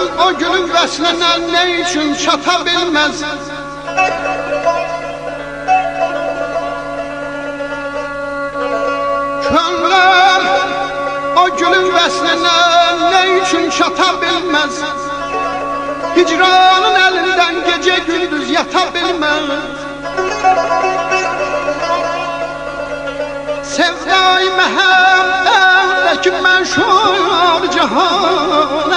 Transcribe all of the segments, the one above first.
Gönlüm o gülün vəslinə ne için çata bilmez. Gönlüm o gülün vəslinə ne için çata bilmez. Hicranın elinden gece gündüz yata bilmez. Sevdai məhəbbətdəki məşhur cihanım,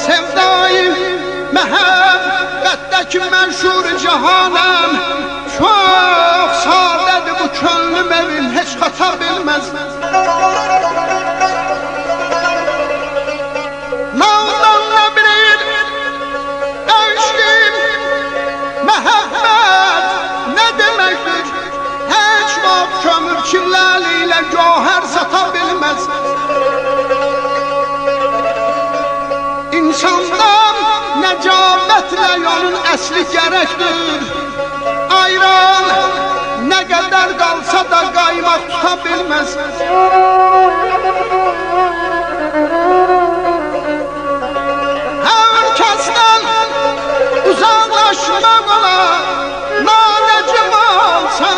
sevdai məhəbbətdəki məşhur cihanım, çox sadədir bu könlüm evim, heç xata bilməz. Kirlərliyle gövhər sata bilmez. İnsandan necabetle yolun əsli gerektir. Ayran ne kadar kalsa da kaymak tuta bilmez. Herkesten uzaklaşmak ola, nanecim olsa.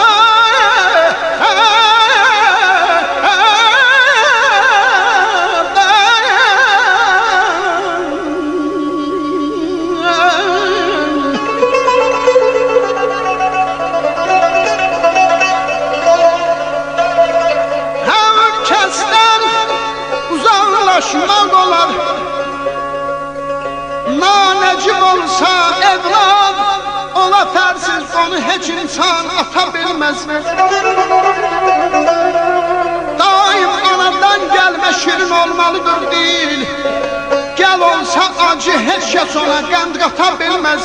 Uzaklaşmak olar, nanecim olsa evlat, ola fərsiz onu heç insan ata bilmez. Daim anadan gelme şirin olmalıdır değil, gel olsa acı heç kəs ona qənd qata bilmez.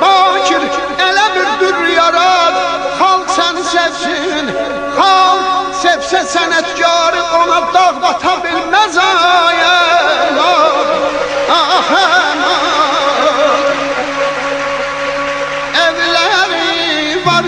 Bakir elə bir dür yarad, xalq səni sevsin. Xalq sevsə sənətkarı ona dağ bata bilməz. Evləri var